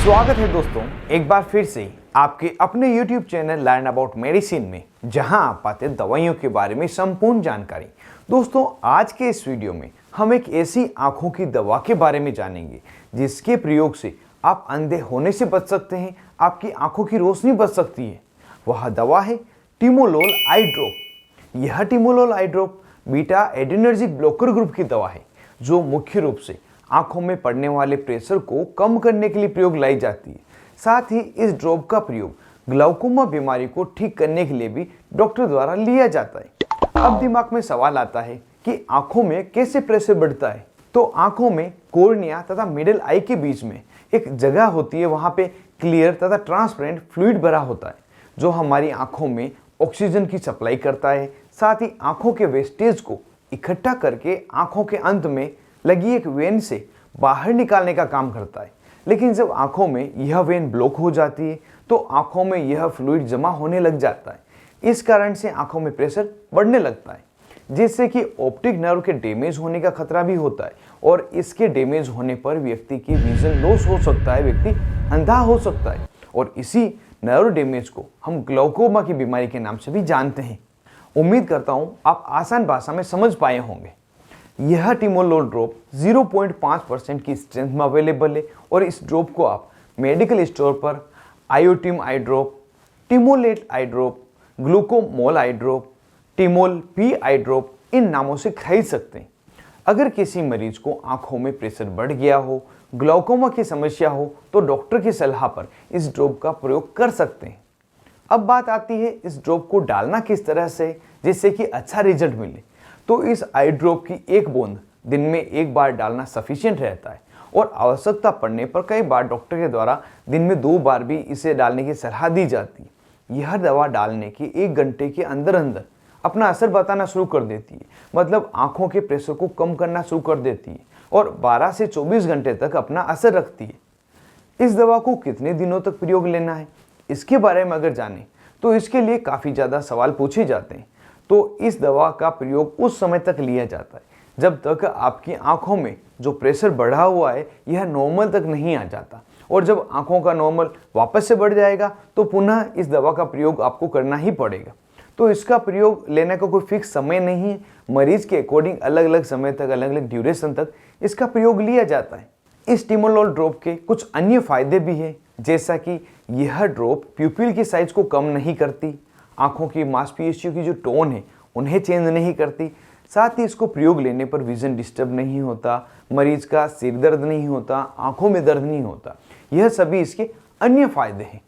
स्वागत है दोस्तों एक बार फिर से आपके अपने YouTube channel learn about medicine में, जहां आप पाते दवाइयों के बारे में संपूर्ण जानकारी। दोस्तों आज के इस वीडियो में हम एक ऐसी आंखों की दवा के बारे में जानेंगे जिसके प्रयोग से आप अंधे होने से बच सकते हैं, आपकी आंखों की रोशनी बच सकती है। वह दवा है टिमोलोल आई ड्रॉप। यह timolol eye drop beta adrenergic blocker group की दवा है जो मुख्य रूप से आंखों में पड़ने वाले प्रेशर को कम करने के लिए प्रयोग लाई जाती है। साथ ही इस ड्रॉप का प्रयोग ग्लाउकोमा बीमारी को ठीक करने के लिए भी डॉक्टर द्वारा लिया जाता है। अब दिमाग में सवाल आता है कि आंखों में कैसे प्रेशर बढ़ता है। तो आंखों में कॉर्निया तथा मिडिल आई के बीच में एक जगह होती है, वहां पे क्लियर तथा ट्रांसपेरेंट फ्लूइड भरा होता है जो हमारी आंखों में ऑक्सीजन की सप्लाई करता है। साथ ही आंखों के वेस्टेज को इकट्ठा करके आंखों के अंत में लगी एक वेन से बाहर निकालने का काम करता है। लेकिन जब आंखों में यह वेन ब्लॉक हो जाती है तो आंखों में यह फ्लूइड जमा होने लग जाता है। इस कारण से आंखों में प्रेशर बढ़ने लगता है, जिससे कि ऑप्टिक नर्व के डैमेज होने का खतरा भी होता है और इसके डैमेज होने पर व्यक्ति की विजन लॉस हो सकता है, व्यक्ति अंधा हो सकता है। और इसी नर्व डैमेज को हम ग्लाउकोमा की बीमारी के नाम से भी जानते हैं। उम्मीद करता हूं आप आसान भाषा में समझ पाए होंगे। यह टिमोलोल ड्रॉप 0.5% की स्ट्रेंथ में अवेलेबल है और इस ड्रॉप को आप मेडिकल स्टोर पर Iotim eye drop, Timolet eye drop, Glucomol eye drop, Timol P eye drop इन नामों से खरीद सकते हैं। अगर किसी मरीज को आंखों में प्रेशर बढ़ गया हो, ग्लाउकोमा की समस्या हो, तो डॉक्टर की सलाह पर इस ड्रॉप का प्रयोग कर सकते हैं। अब बात आती है इस ड्रॉप को डालना किस तरह से जिससे कि अच्छा रिजल्ट मिले। तो इस आई ड्रॉप की एक बूंद दिन में एक बार डालना सफिशिएंट रहता है और आवश्यकता पड़ने पर कई बार डॉक्टर के द्वारा दिन में 2 बार भी इसे डालने की सलाह दी जाती है। यह दवा डालने के 1 घंटे के अंदर अंदर अपना असर बताना शुरू कर देती है, मतलब आंखों के प्रेशर को कम करना शुरू कर देती है और 12 से 24 घंटे तक अपना असर रखती है। इस दवा को कितने दिनों तक प्रयोग लेना है, इसके बारे में अगर जानें तो इसके लिए काफ़ी ज़्यादा सवाल पूछे जाते हैं। तो इस दवा का प्रयोग उस समय तक लिया जाता है जब तक आपकी आंखों में जो प्रेशर बढ़ा हुआ है यह नॉर्मल तक नहीं आ जाता, और जब आंखों का नॉर्मल वापस से बढ़ जाएगा तो पुनः इस दवा का प्रयोग आपको करना ही पड़ेगा। तो इसका प्रयोग लेने का कोई फिक्स समय नहीं है, मरीज के अकॉर्डिंग अलग अलग समय तक, अलग अलग ड्यूरेशन तक इसका प्रयोग लिया जाता है। इस टिमोलोल ड्रॉप के कुछ अन्य फायदे भी हैं, जैसा कि यह ड्रॉप प्यूपिल की साइज को कम नहीं करती, आंखों की मांसपेशियों की जो टोन है उन्हें चेंज नहीं करती। साथ ही इसको प्रयोग लेने पर विजन डिस्टर्ब नहीं होता, मरीज का सिर दर्द नहीं होता, आंखों में दर्द नहीं होता। यह सभी इसके अन्य फायदे हैं।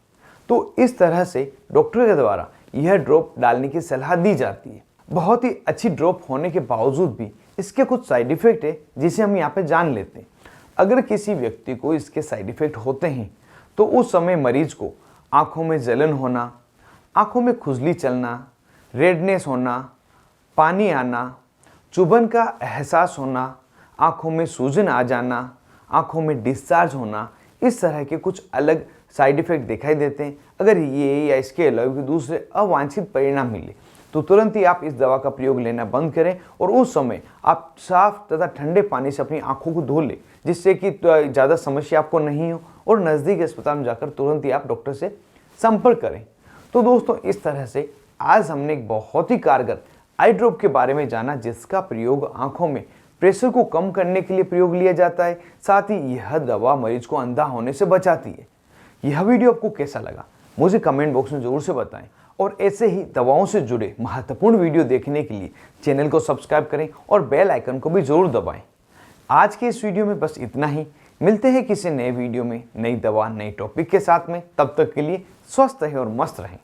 तो इस तरह से डॉक्टर के द्वारा यह ड्रॉप डालने की सलाह दी जाती है। बहुत ही अच्छी ड्रॉप होने के बावजूद भी इसके कुछ साइड इफेक्ट है जिसे हम यहाँ पे जान लेते हैं। अगर किसी व्यक्ति को इसके साइड इफेक्ट होते हैं तो उस समय मरीज को आंखों में जलन होना, आंखों में खुजली चलना, रेडनेस होना, पानी आना, चुभन का एहसास होना, आंखों में सूजन आ जाना, आंखों में डिस्चार्ज होना, इस तरह के कुछ अलग साइड इफेक्ट दिखाई देते हैं। अगर ये या इसके अलावा दूसरे अवांछित परिणाम मिले तो तुरंत ही आप इस दवा का प्रयोग लेना बंद करें और उस समय आप साफ तथा ठंडे पानी से अपनी आंखों को धो लें, जिससे कि ज़्यादा समस्या आपको नहीं हो, और नज़दीक अस्पताल में जाकर तुरंत ही आप डॉक्टर से संपर्क करें। तो दोस्तों इस तरह से आज हमने एक बहुत ही कारगर आई ड्रॉप के बारे में जाना जिसका प्रयोग आंखों में प्रेशर को कम करने के लिए प्रयोग लिया जाता है। साथ ही यह दवा मरीज को अंधा होने से बचाती है। यह वीडियो आपको कैसा लगा मुझे कमेंट बॉक्स में जरूर से बताएं, और ऐसे ही दवाओं से जुड़े महत्वपूर्ण वीडियो देखने के लिए चैनल को सब्सक्राइब करें और बेल आइकन को भी जरूर दबाएं। आज के इस वीडियो में बस इतना ही। मिलते हैं किसी नए वीडियो में नई दवा नई टॉपिक के साथ में। तब तक के लिए स्वस्थ रहें और मस्त रहें।